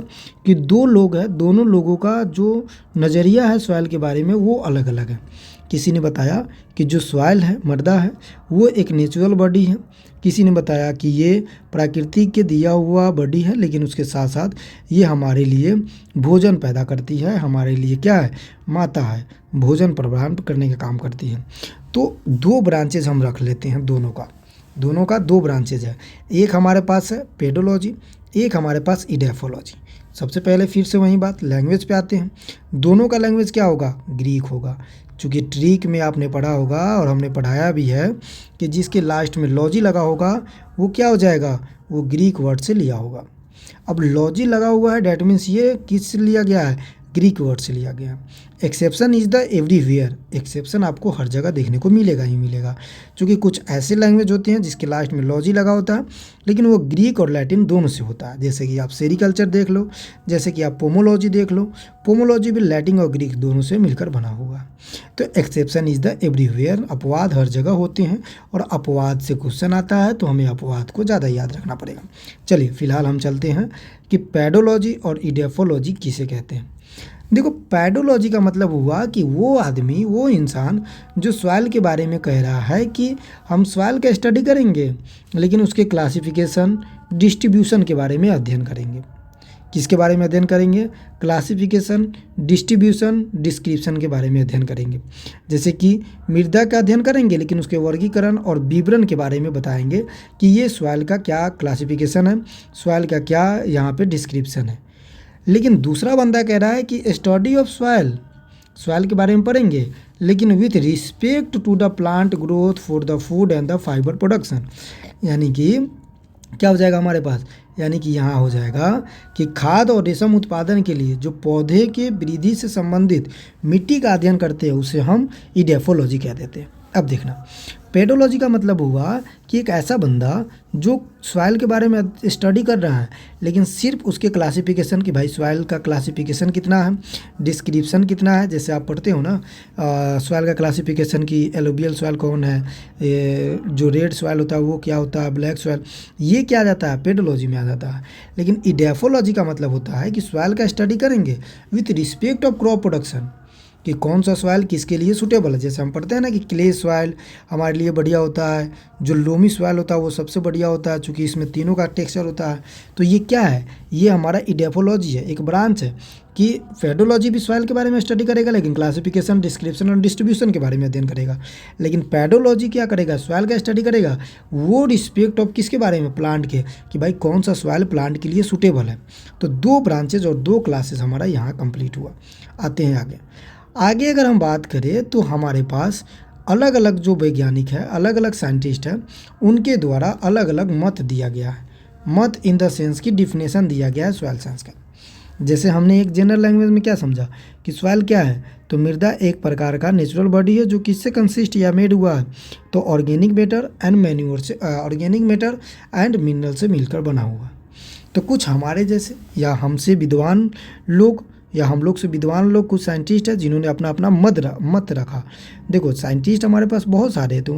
A: कि 2 लोग हैं, दोनों लोगों का जो नज़रिया है सॉइल के बारे में वो अलग अलग है। किसी ने बताया कि जो सॉइल है, मृदा है, वो एक नेचुरल बॉडी है। किसी ने बताया कि ये प्रकृति के दिया हुआ बॉडी है, लेकिन उसके साथ साथ ये हमारे लिए भोजन पैदा करती है, हमारे लिए क्या है, माता है, भोजन प्रदान करने का काम करती है। तो 2 ब्रांचेज हम रख लेते हैं, दोनों का 2 ब्रांचेज है। एक हमारे पास है पेडोलॉजी, एक हमारे पास इडेफोलॉजी। सबसे पहले फिर से वही बात, लैंग्वेज पे आते हैं। दोनों का लैंग्वेज क्या होगा, ग्रीक होगा। चूँकि ट्रिक में आपने पढ़ा होगा और हमने पढ़ाया भी है कि जिसके लास्ट में लॉजी लगा होगा वो क्या हो जाएगा, वो ग्रीक वर्ड से लिया होगा। अब लॉजी लगा हुआ है, डैट मीन्स ये किस लिया गया है, ग्रीक वर्ड से लिया गया। Exception is the everywhere, exception आपको हर जगह देखने को मिलेगा ही मिलेगा। क्योंकि कुछ ऐसे लैंग्वेज होते हैं जिसके लास्ट में लॉजी लगा होता है, लेकिन वो ग्रीक और लैटिन दोनों से होता है। जैसे कि आप सेरिकल्चर देख लो, जैसे कि आप पोमोलॉजी देख लो, पोमोलॉजी भी लैटिन और ग्रीक दोनों से मिलकर बना हुआ है। तो एक्सेप्शन इज़ द एवरीवेयर, अपवाद हर जगह होते हैं, और अपवाद से क्वेश्चन आता है तो हमें अपवाद को ज़्यादा याद रखना पड़ेगा। चलिए फिलहाल हम चलते हैं कि पेडोलॉजी और इडेफोलॉजी किसे कहते हैं। देखो, पेडोलॉजी का मतलब हुआ कि वो आदमी, वो इंसान जो सॉइल के बारे में कह रहा है कि हम सॉइल का स्टडी करेंगे, लेकिन उसके क्लासिफिकेशन, डिस्ट्रीब्यूशन के बारे में अध्ययन करेंगे। किसके बारे में अध्ययन करेंगे? क्लासिफिकेशन, डिस्ट्रीब्यूशन, डिस्क्रिप्शन के बारे में अध्ययन करेंगे। जैसे कि मृदा का अध्ययन करेंगे, लेकिन उसके वर्गीकरण और विवरण के बारे में बताएंगे कि ये सॉइल का क्या क्लासिफिकेशन है, सॉइल का क्या यहाँ पे डिस्क्रिप्शन है। लेकिन दूसरा बंदा कह रहा है कि स्टडी ऑफ सॉइल, सॉइल के बारे में पढ़ेंगे, लेकिन with respect to the plant growth for the food and the fibre production. यानी कि क्या हो जाएगा हमारे पास? यानी कि यहाँ हो जाएगा कि खाद्य और रेशम उत्पादन के लिए जो पौधे के वृद्धि से संबंधित मिट्टी का अध्ययन करते हैं उसे हम इडेफोलॉजी कह देते हैं। अब देखना, पेडोलॉजी का मतलब हुआ कि एक ऐसा बंदा जो सॉइल के बारे में स्टडी कर रहा है, लेकिन सिर्फ उसके क्लासिफिकेशन की भाई सॉइल का क्लासिफिकेशन कितना है, डिस्क्रिप्शन कितना है। जैसे आप पढ़ते हो ना सॉइल का क्लासिफिकेशन की एलोबियल सॉइल कौन है, जो रेड सॉइल होता है वो क्या होता है, ब्लैक सॉइल, ये क्या आ जाता है? पेडोलॉजी में आ जाता है। लेकिन इडेफोलॉजी का मतलब होता है कि सॉइल का स्टडी करेंगे with respect of crop production, कि कौन सा सॉइल किसके लिए सूटेबल है। जैसे हम पढ़ते हैं ना कि क्ले सॉइल हमारे लिए बढ़िया होता है, जो लोमी सॉइल होता है वो सबसे बढ़िया होता है, चूँकि इसमें तीनों का टेक्सचर होता है। तो ये क्या है? ये हमारा इडेफोलॉजी है, एक ब्रांच है कि पेडोलॉजी भी सॉइल के बारे में स्टडी करेगा, लेकिन क्लासिफिकेशन, डिस्क्रिप्शन और डिस्ट्रीब्यूशन के बारे में अध्ययन करेगा। लेकिन पेडोलॉजी क्या करेगा? सॉइल का स्टडी करेगा, वो रिस्पेक्ट ऑफ किसके बारे में? प्लांट के, कि भाई कौन सा सॉइल प्लांट के लिए सूटेबल है। तो 2 ब्रांचेज और 2 क्लासेस हमारा यहाँ कंप्लीट हुआ। आते हैं आगे अगर हम बात करें तो हमारे पास अलग अलग जो वैज्ञानिक है, अलग अलग साइंटिस्ट हैं, उनके द्वारा अलग अलग मत दिया गया है। मत इन द सेंस की डिफिनेशन दिया गया है सॉइल साइंस का। जैसे हमने एक जनरल लैंग्वेज में क्या समझा कि सॉइल क्या है? तो मृदा एक प्रकार का नेचुरल बॉडी है जो किससे कंसिस्ट या मेड हुआ है? तो ऑर्गेनिक मैटर एंड मैन्योर से, ऑर्गेनिक मैटर एंड मिनरल से मिलकर बना हुआ है। तो कुछ हमारे जैसे या हमसे विद्वान लोग या हम लोग से विद्वान लोग, कुछ साइंटिस्ट हैं जिन्होंने अपना अपना मत रखा। देखो साइंटिस्ट हमारे पास बहुत सारे हैं, तो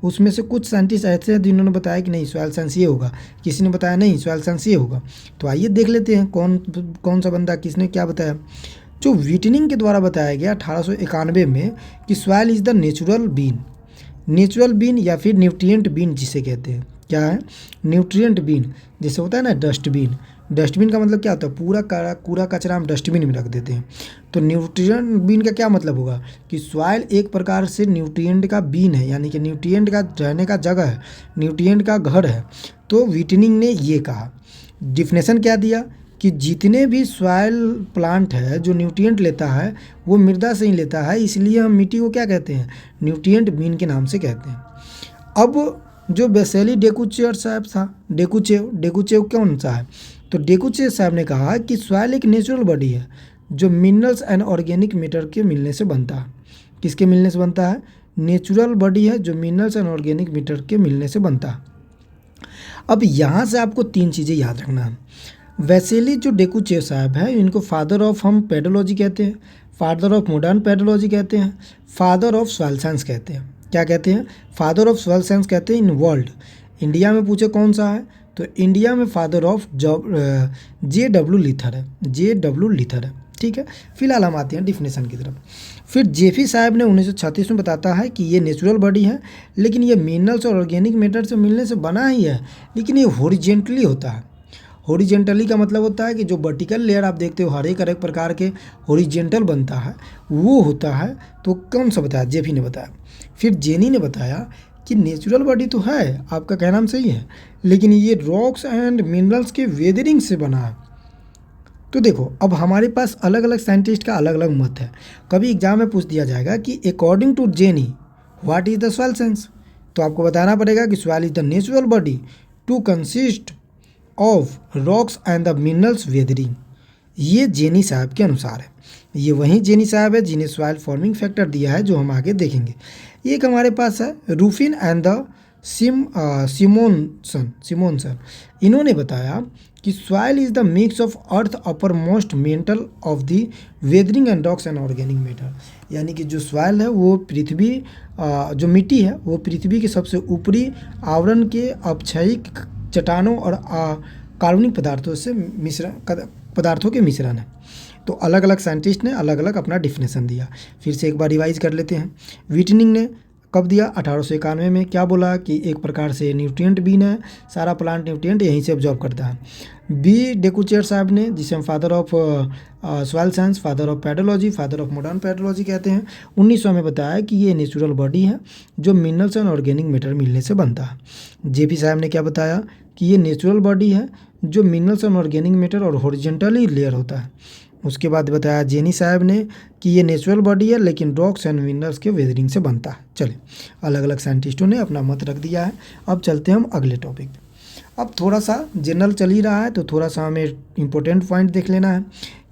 A: उसमें से कुछ साइंटिस्ट ऐसे हैं जिन्होंने बताया कि नहीं सॉइल साइंस ये होगा, किसी ने बताया नहीं सॉइल साइंस ये होगा। तो आइए देख लेते हैं कौन सा बंदा किसने क्या बताया। जो व्हिटनिंग के द्वारा बताया गया 1891 में कि soil is the natural bin या फिर न्यूट्रिएंट बीन जिसे कहते हैं। क्या है? Nutrient bin. जैसे होता है ना डस्टबिन का मतलब क्या होता है? पूरा कूड़ा कचरा हम डस्टबिन में रख देते हैं। तो न्यूट्रिएंट बीन का क्या मतलब होगा कि सॉइल एक प्रकार से न्यूट्रिएंट का बीन है, यानी कि न्यूट्रिएंट का रहने का जगह है, न्यूट्रिएंट का घर है। तो व्हिटनिंग ने ये कहा, डिफिनेशन क्या दिया कि जितने भी सॉइल प्लांट है जो न्यूट्रिएंट लेता है वो मृदा से ही लेता है, इसलिए हम मिट्टी को क्या कहते हैं? न्यूट्रिएंट बीन के नाम से कहते हैं। अब जो बेसेली डेकुचेव साहब था, डेकुचेव कौन सा है? तो डेकुचेव साहब ने कहा कि सॉइल एक नेचुरल बॉडी है जो मिनरल्स एंड ऑर्गेनिक मैटर के मिलने से बनता है। किसके मिलने से बनता है? नेचुरल बॉडी है जो मिनरल्स एंड ऑर्गेनिक मैटर के मिलने से बनता है। अब यहाँ से आपको 3 चीज़ें याद रखना है। वैसेली जो डेकुचेव साहब है इनको फादर ऑफ हम पेडोलॉजी कहते हैं, फादर ऑफ मॉडर्न पेडोलॉजी कहते हैं, फादर ऑफ सॉइल साइंस कहते हैं। क्या कहते हैं? फादर ऑफ सॉइल साइंस कहते हैं इन वर्ल्ड। इंडिया में पूछे कौन सा है? तो इंडिया में फादर ऑफ J.W. लिथर है। ठीक है, फिलहाल हम आते हैं डिफिनेशन की तरफ। फिर जेफी साहब ने 1936 में बताता है कि ये नेचुरल बॉडी है, लेकिन ये मिनरल्स और ऑर्गेनिक मैटर से मिलने से बना ही है, लेकिन ये हॉरिजेंटली होता है। हॉरिजेंटली का मतलब होता है कि जो वर्टिकल लेयर आप देखते हो हर एक प्रकार के हॉरिजेंटल बनता है वो होता है। तो कौन सा बताया? जेफी ने बताया। फिर जेनी ने बताया कि नेचुरल बॉडी तो है, आपका कहना सही है, लेकिन ये रॉक्स एंड मिनरल्स के वेदरिंग से बना है। तो देखो अब हमारे पास अलग अलग साइंटिस्ट का अलग अलग मत है। कभी एग्जाम में पूछ दिया जाएगा कि according to Jenny what is the soil science, तो आपको बताना पड़ेगा कि soil is the natural body to consist of rocks and the minerals weathering. ये जेनी साहब के अनुसार है। ये वही जेनी साहब है जिन्हें सॉइल फॉर्मिंग फैक्टर दिया है, जो हम आगे देखेंगे। एक हमारे पास है रूफिन एंड द सिमोनसन। इन्होंने बताया कि soil is the mix of earth upper most mental of the weathering and rocks and organic matter. यानी कि जो सॉइल है वो पृथ्वी, जो मिट्टी है वो पृथ्वी के सबसे ऊपरी आवरण के अपक्षयिक चट्टानों और कार्बनिक पदार्थों के मिश्रण है। तो अलग अलग साइंटिस्ट ने अलग अलग अपना डिफिनेशन दिया। फिर से एक बार रिवाइज कर लेते हैं। व्हिटनिंग ने कब दिया? 1891 में। क्या बोला कि एक प्रकार से न्यूट्रिएंट बीन है, सारा प्लांट न्यूट्रिएंट यहीं से एब्जॉर्ब करता है। बी डेकुचेर साहब ने, जिसे हम father of soil science, father of pedology, father of modern pedology कहते हैं, 1900 में बताया कि ये नेचुरल बॉडी है जो मिनरल्स एंड ऑर्गेनिक मैटर मिलने से बनता है। जेपी साहब ने क्या बताया कि ये नेचुरल बॉडी है जो मिनरल्स एंड ऑर्गेनिक मैटर और हॉरिजॉन्टली लेयर होता है। उसके बाद बताया जेनी साहब ने कि ये नेचुरल बॉडी है लेकिन रॉक्स एंड मिनरल्स के वेदरिंग से बनता है। चले, अलग अलग साइंटिस्टों ने अपना मत रख दिया है। अब चलते हैं हम अगले टॉपिक पे। अब थोड़ा सा जनरल चल ही रहा है तो थोड़ा सा हमें इंपॉर्टेंट पॉइंट देख लेना है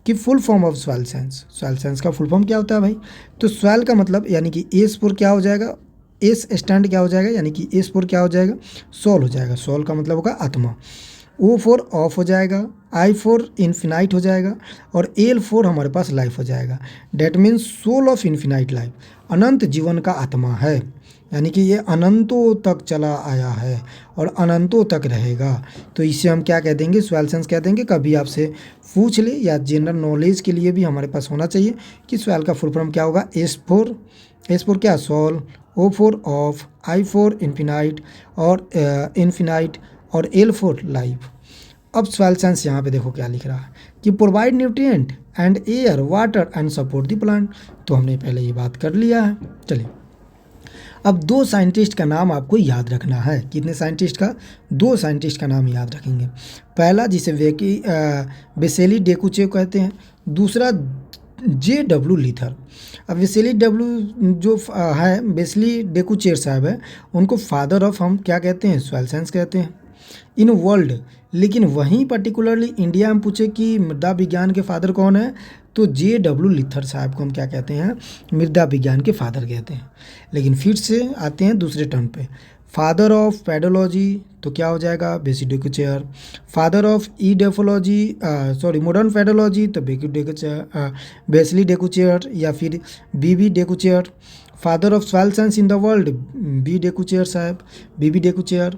A: कि full form of soil science. Soil science का फुल फॉर्म क्या होता है भाई? तो सॉइल का मतलब यानी कि एस फोर क्या हो जाएगा? एस स्टैंड क्या हो जाएगा? यानी कि एस फोर क्या हो जाएगा? सोल हो जाएगा। सोल का मतलब होगा आत्मा। ओ फोर ऑफ हो जाएगा, आई फोर इन्फिनाइट हो जाएगा और एल फोर हमारे पास लाइफ हो जाएगा। That means soul of infinite life, अनंत जीवन का आत्मा है, यानी कि ये अनंतों तक चला आया है और अनंतों तक रहेगा। तो इसे हम क्या कह देंगे? सॉइल साइंस कह देंगे। कभी आपसे पूछ ले या जनरल नॉलेज के लिए भी हमारे पास होना चाहिए कि सॉइल का फुल फॉर्म क्या होगा? एस फोर क्या? Soul, O for of, I for infinite और एल फोर लाइफ। अब सॉइल साइंस यहाँ पे देखो क्या लिख रहा है कि provide nutrient and air water and support the plant. तो हमने पहले ये बात कर लिया है। चलिए, अब दो साइंटिस्ट का नाम आपको याद रखना है। कितने साइंटिस्ट का? दो साइंटिस्ट का नाम याद रखेंगे। पहला जिसे वेसेली डेकुचेव कहते हैं, दूसरा JW लीथर। अब वेसेली डब्ल्यू जो है, वेसेली डेकुचेर साहब है, उनको फादर ऑफ हम क्या कहते हैं? सॉइल साइंस कहते हैं इन वर्ल्ड। लेकिन वहीं पर्टिकुलरली इंडिया में पूछे कि मृदा विज्ञान के फादर कौन है, तो JW लीथर साहब को हम क्या कहते हैं? मृदा विज्ञान के फादर कहते हैं। लेकिन फिर से आते हैं दूसरे टर्म पे। फादर ऑफ पेडोलॉजी तो क्या हो जाएगा? बेसी Dokuchaev. Father of modern pedology तो बेसली डेकुचेयर या फिर BB Dokuchaev. Father of soil science in the world B Dokuchaev साहब, BB डेकुचेयर।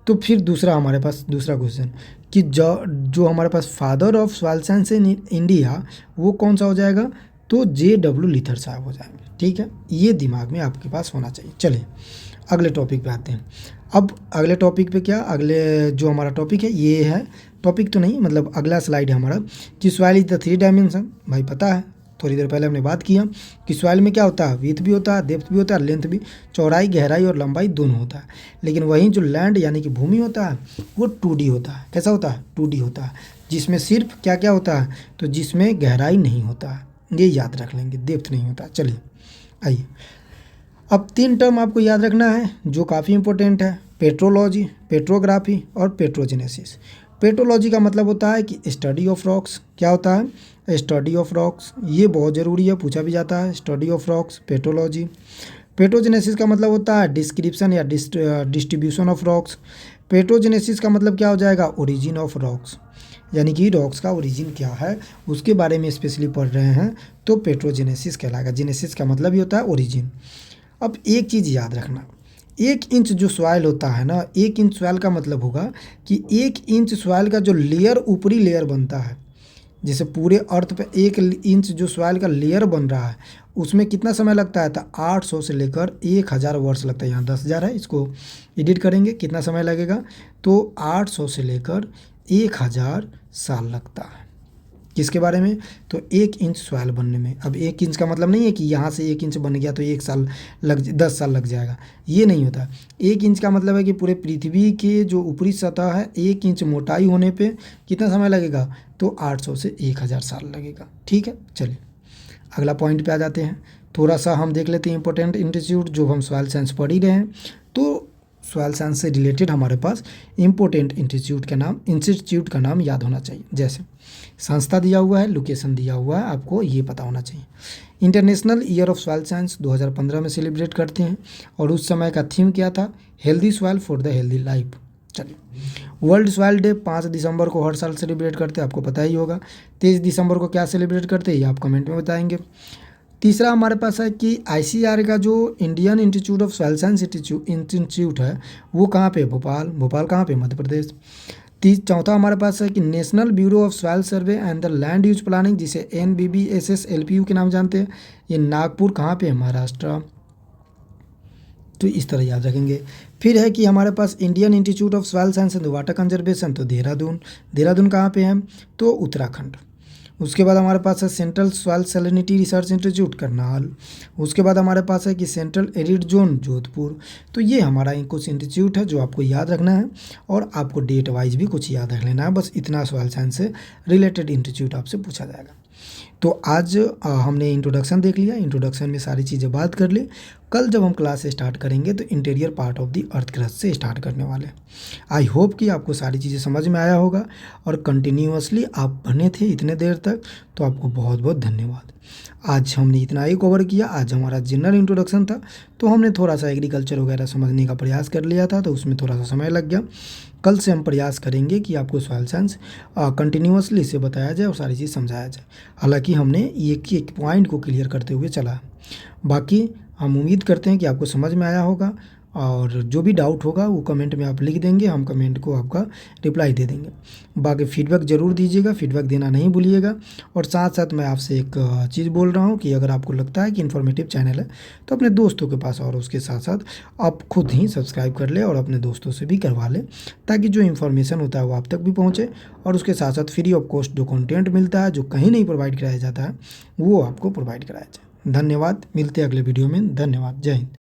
A: तो फिर दूसरा हमारे पास दूसरा क्वेश्चन कि जो हमारे पास father of soil science in India वो कौन सा हो जाएगा? तो JW लीथर साहब हो जाएंगे। ठीक है, ये दिमाग में आपके पास होना चाहिए। चलिए अगले टॉपिक पे आते हैं। अब अगले टॉपिक पे क्या, अगले जो हमारा टॉपिक है ये है, टॉपिक तो नहीं मतलब अगला स्लाइड है हमारा कि सॉइल इज द 3 डायमेंशन। भाई पता है, थोड़ी देर पहले हमने बात किया कि सॉइल में क्या होता है? विड्थ भी होता है, डेप्थ भी होता है, लेंथ भी, चौड़ाई, गहराई और लंबाई दोनों होता है। लेकिन वहीं जो लैंड यानी कि भूमि होता है वो 2D होता है। कैसा होता है? 2D होता है, जिसमें सिर्फ क्या क्या होता है? तो जिसमें गहराई नहीं होता है, ये याद रख लेंगे, डेप्थ नहीं होता। चलिए आइए, अब 3 टर्म आपको याद रखना है जो काफ़ी इंपॉर्टेंट है, पेट्रोलॉजी, पेट्रोग्राफी और पेट्रोजेनेसिस। पेट्रोलॉजी का मतलब होता है कि स्टडी ऑफ रॉक्स। क्या होता है? स्टडी ऑफ रॉक्स, ये बहुत ज़रूरी है, पूछा भी जाता है। Study of rocks, petrology. पेट्रोजेनेसिस का मतलब होता है डिस्क्रिप्शन या डिस्ट्रीब्यूशन ऑफ रॉक्स। पेट्रोजेनेसिस का मतलब क्या हो जाएगा? ओरिजिन ऑफ रॉक्स, यानी कि रॉक्स का ओरिजिन क्या है उसके बारे में स्पेशली पढ़ रहे हैं तो पेट्रोजेनेसिस कहलाएगा। जेनेसिस का मतलब ही होता है ओरिजिन। अब एक चीज़ याद रखना, 1 इंच जो सॉइल होता है ना, 1 इंच सॉइल का मतलब होगा कि 1 इंच सॉइल का जो लेयर, ऊपरी लेयर बनता है, जैसे पूरे अर्थ पे 1 इंच जो सॉइल का लेयर बन रहा है उसमें कितना समय लगता है? तो 800 से लेकर 1000 वर्ष लगता है। यहाँ 10,000 है, इसको एडिट करेंगे, कितना समय लगेगा? तो 800 से लेकर 1000 साल लगता है। किसके बारे में? तो 1 इंच सॉइल बनने में। अब 1 इंच का मतलब नहीं है कि यहाँ से 1 इंच बन गया तो 10 साल लग जाएगा, ये नहीं होता। 1 इंच का मतलब है कि पूरे पृथ्वी के जो ऊपरी सतह है 1 इंच मोटाई होने पे कितना समय लगेगा? तो 800 से 1000 साल लगेगा। ठीक है, चलिए अगला पॉइंट पे आ जाते हैं। थोड़ा सा हम देख लेते हैं इंपॉर्टेंट इंस्टीट्यूट, जो हम सॉइल साइंस पढ़ ही रहे हैं तो सॉइल साइंस से रिलेटेड हमारे पास इंपॉर्टेंट इंस्टीट्यूट का नाम याद होना चाहिए। जैसे संस्था दिया हुआ है, लोकेशन दिया हुआ है, आपको ये पता होना चाहिए। International year of soil science 2015 में सेलिब्रेट करते हैं और उस समय का थीम क्या था? Healthy soil for the healthy life. चलिए, वर्ल्ड सॉइल डे 5 दिसंबर को हर साल सेलिब्रेट करते हैं, आपको पता ही होगा। 23 दिसंबर को क्या सेलिब्रेट करते हैं ये आप कमेंट में बताएंगे। तीसरा हमारे पास है कि ICAR का जो Indian Institute of soil science institute है वो कहाँ पे? भोपाल कहाँ पे? मध्य प्रदेश। चौथा हमारे पास है कि national bureau of soil survey and the land use planning, जिसे NBBSS LPU के नाम जानते हैं, ये नागपुर कहाँ पे है? महाराष्ट्र। तो इस तरह याद रखेंगे। फिर है कि हमारे पास Indian Institute of soil Science and Water Conservation, तो देहरादून कहाँ पे है, तो उत्तराखंड। उसके बाद हमारे पास है central soil salinity research institute Karnal. उसके बाद हमारे पास है कि सेंट्रल एरिड जोन जोधपुर। तो ये हमारा कुछ इंस्टीट्यूट है जो आपको याद रखना है, और आपको डेट वाइज भी कुछ याद रख लेना है। बस इतना सॉइल साइंस से रिलेटेड इंस्टीट्यूट आपसे पूछा जाएगा। तो आज हमने इंट्रोडक्शन देख लिया, इंट्रोडक्शन में सारी चीज़ें बात कर ली। कल जब हम क्लास स्टार्ट करेंगे तो interior part of the earth crust से स्टार्ट करने वाले हैं। आई होप कि आपको सारी चीज़ें समझ में आया होगा, और कंटिन्यूअसली आप बने थे इतने देर तक, तो आपको बहुत बहुत धन्यवाद। आज हमने इतना ही कवर किया। आज हमारा जनरल इंट्रोडक्शन था, तो हमने थोड़ा सा एग्रीकल्चर वगैरह समझने का प्रयास कर लिया था, तो उसमें थोड़ा सा समय लग गया। कल से हम प्रयास करेंगे कि आपको सॉइल साइंस कंटिन्यूअसली इसे बताया जाए और सारी चीज़ समझाया जाए। हालांकि हमने एक एक पॉइंट को क्लियर करते हुए चला। बाकी हम उम्मीद करते हैं कि आपको समझ में आया होगा, और जो भी डाउट होगा वो कमेंट में आप लिख देंगे, हम कमेंट को आपका रिप्लाई दे देंगे। बाकी फीडबैक ज़रूर दीजिएगा, फीडबैक देना नहीं भूलिएगा। और साथ साथ मैं आपसे एक चीज़ बोल रहा हूँ कि अगर आपको लगता है कि इन्फॉर्मेटिव चैनल है, तो अपने दोस्तों के पास और उसके साथ साथ आप खुद ही सब्सक्राइब कर लें और अपने दोस्तों से भी करवा लें, ताकि जो इन्फॉर्मेशन होता है वो आप तक भी पहुँचे, और उसके साथ साथ फ्री ऑफ कॉस्ट जो कंटेंट मिलता है, जो कहीं नहीं प्रोवाइड कराया जाता है, वो आपको प्रोवाइड कराया जाए। धन्यवाद, मिलते हैं अगले वीडियो में। धन्यवाद, जय हिंद।